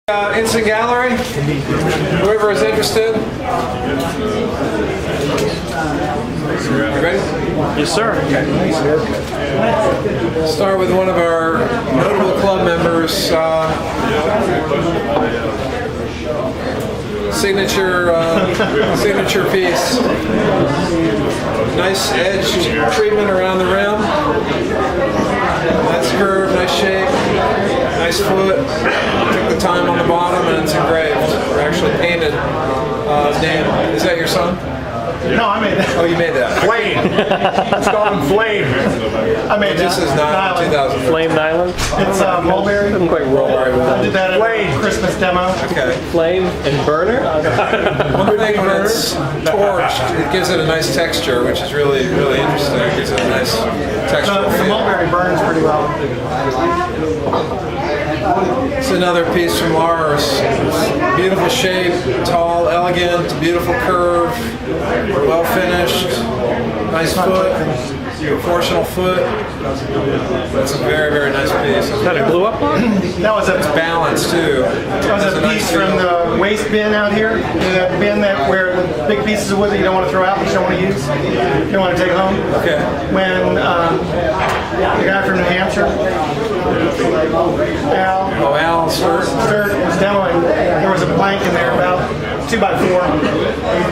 Instant gallery, whoever is interested. You ready? Yes, sir. Start with one of our notable club members, signature piece. Nice edge treatment around the rim. Nice curve, nice shape, nice foot. Took the time on the bottom and it's engraved. Or actually painted. Dan, is that your son? No, I made that. Oh, you made that. Flame. It's called Flame. I made that. This is not 2000. Flame Nylon? It's mulberry. Doesn't quite roll right with I that. did that at a Christmas demo. Okay. Flame and burner? One thing when it's torched, it gives it a nice texture, which is really interesting. It gives it a nice textural The feel. mulberry burns pretty well. It's another piece from Lars. Beautiful shape, tall, elegant, beautiful curve, well finished, nice foot, proportional foot. That's a very nice piece. Is that a glue up one? That was a Balance too. That was a piece from the waste bin out here. The bin where the big pieces of wood that you don't want to throw out, but you don't want to use, you don't want to take home. Okay. When the guy from New Hampshire, Al Sturt. was demoing, there was a plank in there about 2x4.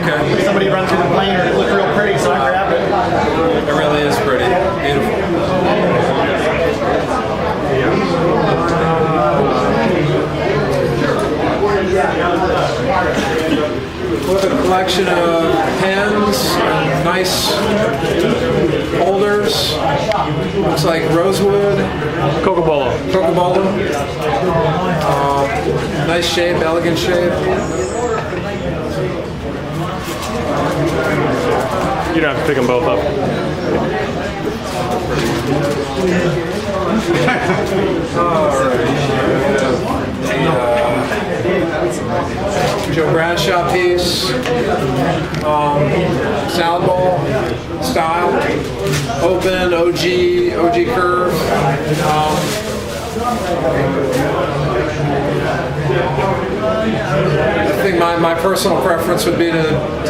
Okay. Somebody run through the planer, it looked real pretty, so I grabbed it. It really is pretty. Beautiful. With a collection of pens, nice holders. Looks like rosewood, Coca-Cola. nice shape, elegant shape. You don't have to pick them both up. Joe Bradshaw piece, salad bowl style, open, OG curve. I think my personal preference would be to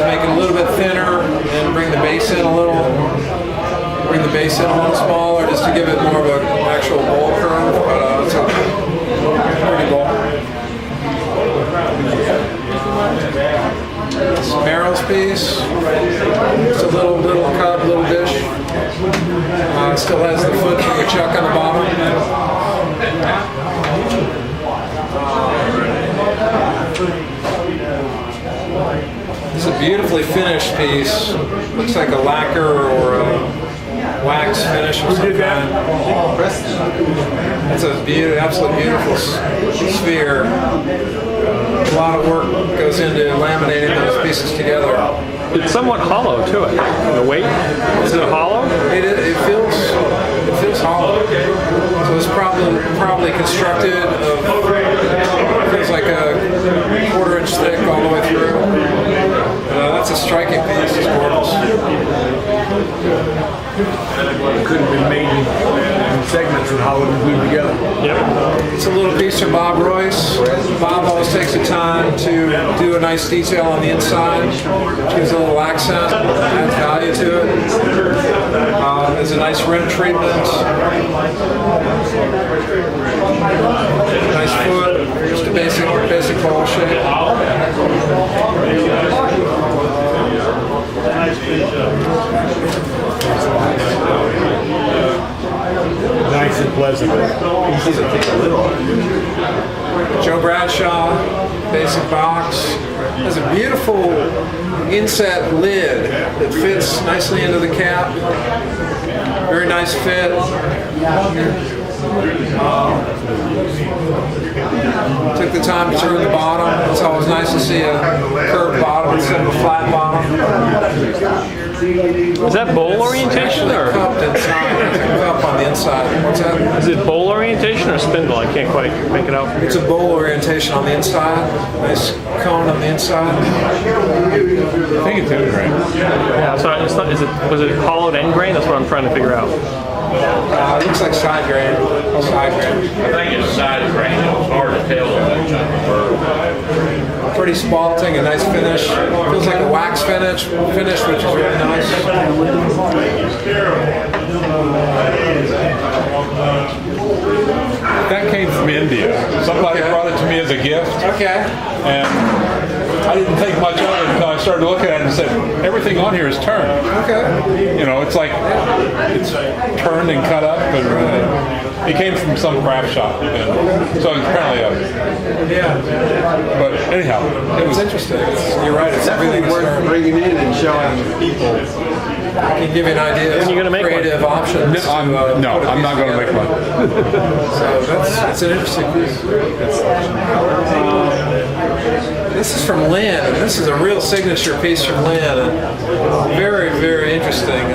make it a little bit thinner and bring the base in a little smaller, just to give it more of an actual bowl curve. But it's a pretty bowl. Merrill's piece. It's a little cup, little dish. Still has the foot from the chuck on the bottom. It's a beautifully finished piece. Looks like a lacquer or a wax finish of some kind. It's a absolutely beautiful sphere. A lot of work goes into laminating those pieces together. It's somewhat hollow to it. The weight? Is it hollow? It feels hollow. So it's probably constructed of, feels like a 1/4 inch thick all the way through. That's a striking piece. It's gorgeous. It could have been made in segments and how it would glue together. Yep. It's a little piece from Bob Royce. Bob always takes the time to do a nice detail on the inside, which gives a little accent, adds value to it. There's a nice rim treatment. Nice foot, just a basic bowl shape. Nice and pleasant. Joe Bradshaw, basic box. Has a beautiful inset lid that fits nicely into the cap. Very nice fit. Took the time to turn the bottom. It's always nice to see a curved bottom instead of a flat bottom. Is that bowl orientation or? Cupped inside. It's a cup on the inside. What's that? Is it bowl orientation or spindle? I can't quite make it out. It's a bowl orientation on the inside. Nice cone on the inside. I think it's end grain. Yeah, so it's not. Was it hollowed end grain? That's what I'm trying to figure out. It looks like side grain. Side grain. I think it's side grain. It's hard to tell on that chunk of bird. Pretty spalting, a nice finish. Feels like a wax finish, which is really nice. That came from India. Somebody brought it to me as a gift, Okay. and I didn't think much of it until I started looking at it and said, everything on here is turned. Okay. You know, it's like it's turned and cut up, and it came from some craft shop, and so it's apparently Yeah. But anyhow, it was It's interesting. You're right. It's Definitely everything worth bringing in and showing people. Can give you an idea of you gonna make creative options. I'm to, no, put a I'm piece not going to make together. one. So that's an interesting piece. This is from Lynn, and this is a real signature piece from Lynn, and very, very interesting.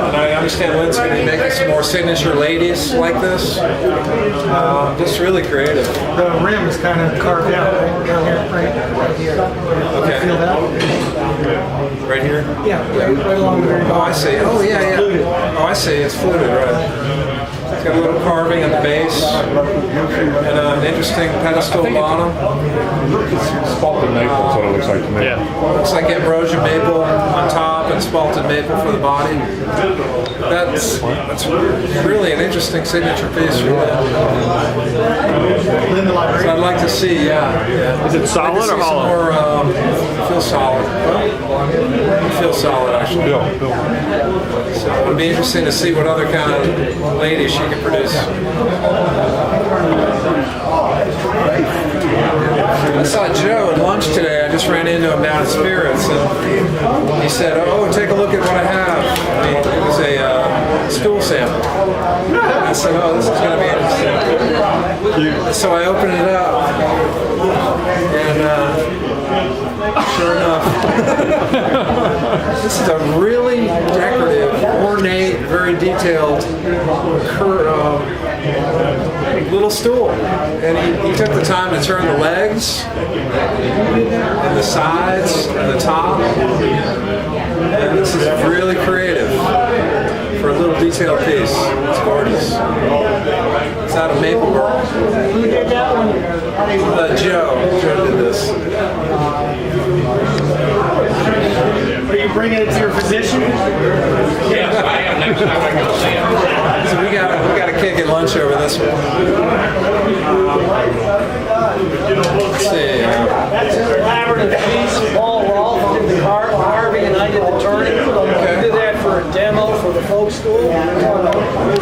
And I understand Lynn's going to be making some more signature ladies like this. Just really creative. The rim is kind of carved out right down here, right here. Okay. Feel that? Right here? Yeah, right along the very Oh, bottom. I see. Oh, yeah, yeah. Oh, I see. It's fluted, right. It's got a little carving at the base and an interesting pedestal bottom. Spalted maple, that's what it looks like to me. Yeah. Looks like ambrosia maple on top and spalted maple for the body. That's really an interesting signature piece for that. So I'd like to see, yeah. Is it solid or hollow? More, it feels solid. It feels solid, actually. So it'll be interesting to see what other kind of lady she can produce. I saw Joe at lunch today. I just ran into him down at Spirits, and he said, "Oh, take a look at what I have." It was a stool sample. I said, "Oh, this is going to be interesting." So I opened it up, and sure enough, this is a really decorative, ornate, very detailed little stool. And he took the time to turn the legs and the sides and the top. And this is really creative for a little detailed piece. It's gorgeous. It's out of maple burl. Who did that one? Joe. Joe did this. Are you bringing it to your physician? Yes, I am. Next time I go see him. So we got a kick at lunch over this one. Let's see. That's a collaborative piece. Paul Rolfe did the carving and I did the turning. We did that for a demo for the folk school.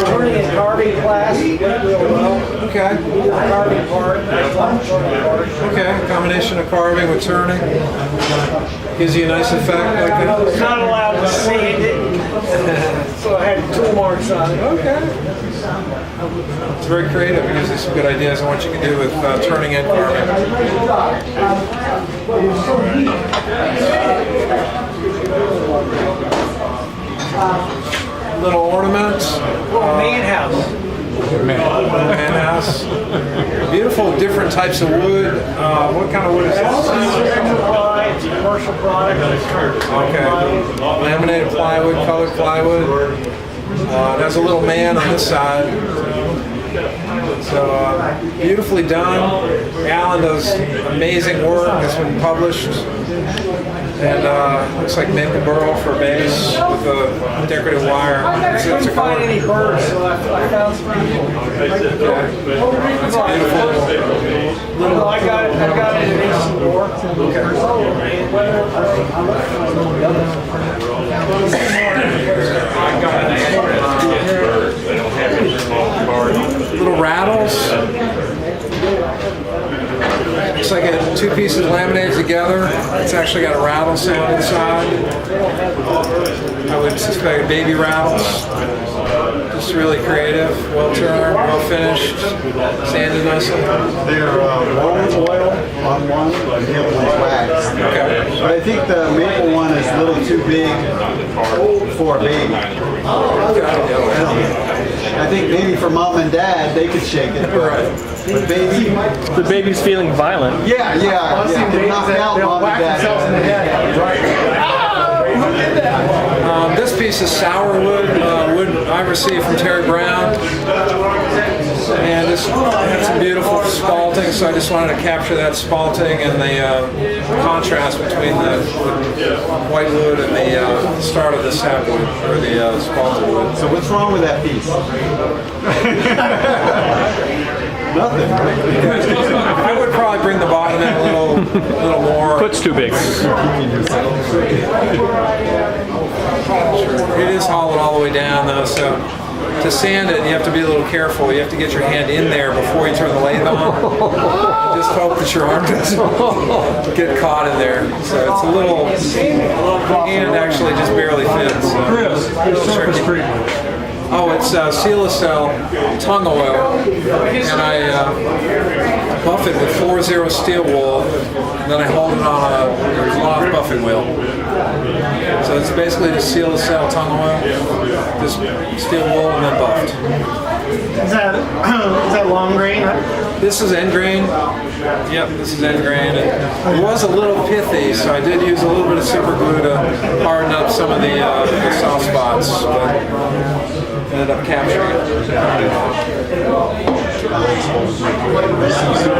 Turning and carving class went real well. Okay. The carving part, I thought the turning part. Okay. Combination of carving with turning gives you a nice effect like I that. was not allowed to see it, so I had tool marks on it. Okay. It's very creative. It gives you some good ideas on what you can do with turning and carving. Little ornament. Man house. Man house. Beautiful different types of wood. What kind of wood is this? It's a commercial product. Okay. Laminated plywood, colored plywood. It has a little man on this side. So beautifully done. Alan does amazing work. It's been published. And looks like maple burl for a base with a decorative wire. I couldn't find any birds, so I found some. That's beautiful. No, I got it in Eastern Door. Little rattles. Looks like two pieces laminated together. It's actually got a rattle sound inside. I would suspect baby rattles. Just really creative, well turned, well finished, sanded nicely. They're rolled oil on one and the other one's wax. Okay. But I think the maple one is a little too big for a baby. I think maybe for mom and dad, they could shake it. But baby, The baby's feeling violent. yeah. Knock out mom and dad. This piece is sour wood, wood I received from Terry Brown. And this had some beautiful spalting, so I just wanted to capture that spalting and the contrast between the white wood and the start of the sapwood, or the spalted wood. So what's wrong with that piece? Nothing, right? I would probably bring the bottom in a little more. Foot's too big. It is hollowed all the way down though, so to sand it, you have to be a little careful. You have to get your hand in there before you turn the lathe on. Just hope that your arm doesn't get caught in there. So it's a little, the hand actually just barely fits. So Chris, surface treatment. Oh, it's Sealacell tongue oil, and I buff it with 4-0 steel wool, and then I hold it on a cloth buffing wheel. So it's basically just Sealacell tongue oil, just steel wool and then buffed. Is that long grain? This is end grain. Yep, this is end grain. It was a little pithy, so I did use a little bit of super glue to harden up some of the soft spots, but ended up capturing it.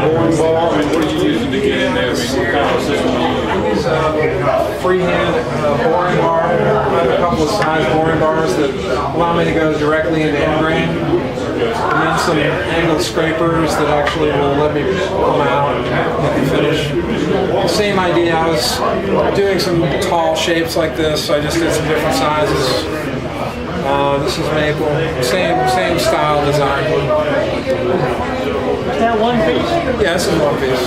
Boring ball, and what are you using to get in there? I mean, what kind of system are you using? I use a freehand boring bar. I have a couple of size boring bars that allow me to go directly into end grain. And then some angled scrapers that actually will let me come out and let me finish. Same idea, I was doing some tall shapes like this, so I just did some different sizes. This is maple, same style design. Is that one piece? Yeah, this is one piece.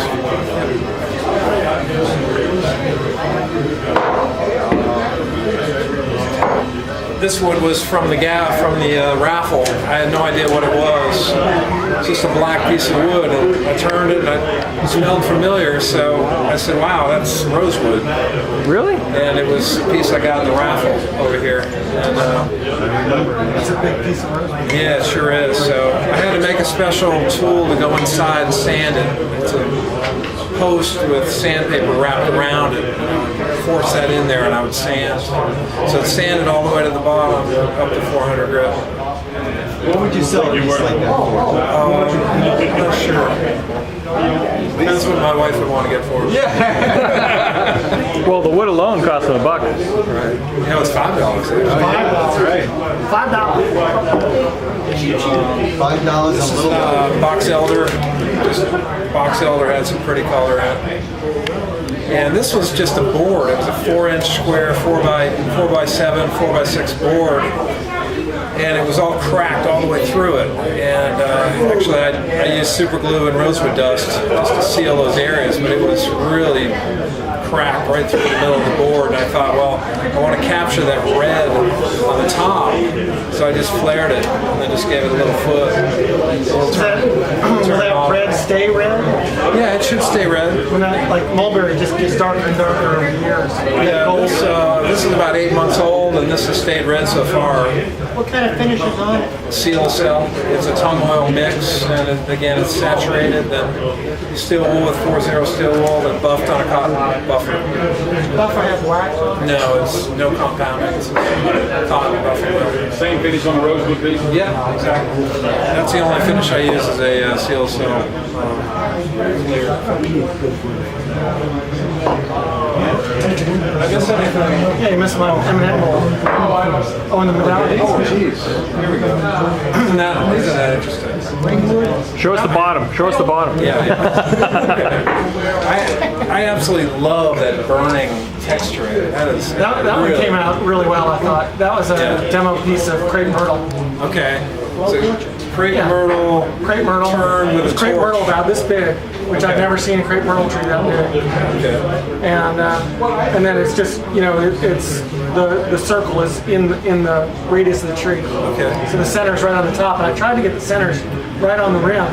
This wood was from the raffle. I had no idea what it was. It's just a black piece of wood. And I turned it and it smelled familiar, so I said, wow, that's rosewood. Really? And it was a piece I got in the raffle over here. And It's a big piece of rosewood. yeah, it sure is. So I had to make a special tool to go inside and sand it. It's a post with sandpaper wrapped around it. Force that in there and I would sand. So it's sanded all the way to the bottom, up to 400 grit. What would you sell a piece like that for? I'm not sure. Depends what my wife would want to get for it. Yeah. Well, the wood alone costs $1. Right. You know, it's $5 actually. That's right. $5. $5 a little. Box elder. Just box elder had some pretty color in it. And this was just a board. It was a 4-inch square, 4x7, 4x6 board. And it was all cracked all the way through it. And actually, I used super glue and rosewood dust just to seal those areas, but it was really cracked right through the middle of the board. And I thought, well, I want to capture that red on the top, so I just flared it and then just gave it a little foot. Will that red stay red? Yeah, it should stay red. When that, like mulberry just gets darker and darker over the years. Yeah, this is about 8 months old, and this has stayed red so far. What kind of finish is on it? Sealacell. It's a tongue oil mix, and again, it's saturated. Then steel wool with 4-0 steel wool, then buffed on a cotton buffer. Buffer has wax on it? No, it's no compounding. It's cotton buffer. Same finish on the rosewood piece? Yeah, exactly. That's the only finish I use is a Sealacell clear. I guess anything. Yeah, you missed my M&M bowl. Oh, and the medallion. Oh, jeez. Here we go. Isn't that interesting? Show us the bottom. Show us the bottom. Yeah. I absolutely love that burning texture. That one came out really well, I thought. That was a demo piece of crepe myrtle. Okay. So crepe myrtle. Crepe myrtle. Turn with a crepe torch. myrtle about this big, which I've never seen a crepe myrtle tree that big. Okay. And then it's just, it's the circle is in the radius of the tree. Okay. So the center's right on the top, and I tried to get the centers right on the rim,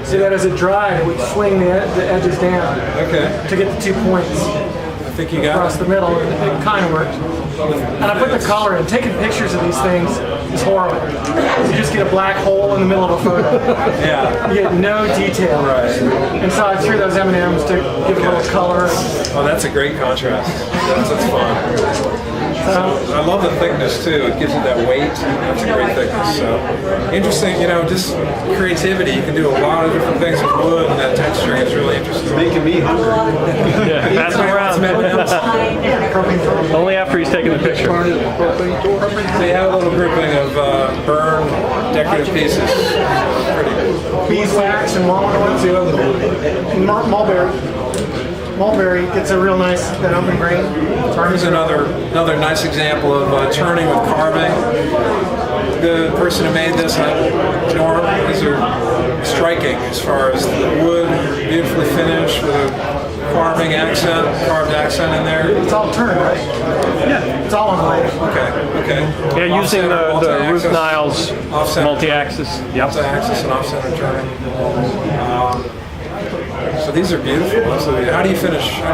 so that as it dried, it would swing the edges down. Okay. To get the 2 points I think you got across it. the middle, and it kind of worked. And I put the color in. Taking pictures of these things is horrible. You just get a black hole in the middle of a photo. Yeah. You get no detail. Right. And so I threw those M&Ms to give it a little color. Oh, that's a great contrast. That's fun. I love the thickness too. It gives it that weight. That's a great thickness. So interesting, just creativity. You can do a lot of different things with wood, and that texturing is really interesting. Making me hungry. Yeah, pass him around. Only after he's taken the picture. So you have a little grouping of burned decorative pieces. Pretty cool. Beeswax and walnut and mulberry. Mulberry gets a real nice open grain. Here's another nice example of turning with carving. The person who made this, Norm, these are striking as far as the wood, beautifully finished with a carved accent in there. It's all turned, right? Yeah. It's all on blade. Okay. Yeah, using the Ruth Multi-axis, Niles off-center. multi-axis. Yep. Multi-axis and off-center turning. So these are beautiful. So how do you finish it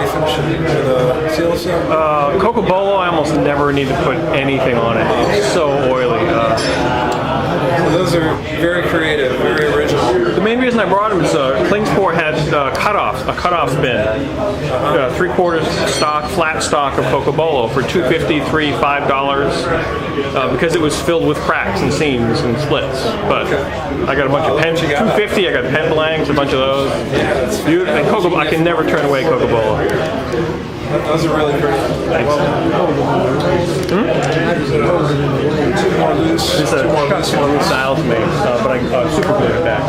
with a seal seal? Cocobolo, I almost never need to put anything on it. It's so oily. So those are very creative, very original. The main reason I brought them is Klingspor had a cutoff bin, 3/4 stock, flat stock of Cocobolo for $2.50, $3, $5, because it was filled with cracks and seams and splits. But I got a bunch of pen, $2.50. I got pen blanks, a bunch of those. Beautiful. And I can never turn away Cocobolo. Those are really pretty. Thanks. Two more loose. It's a custom style to me, but I super glue it back.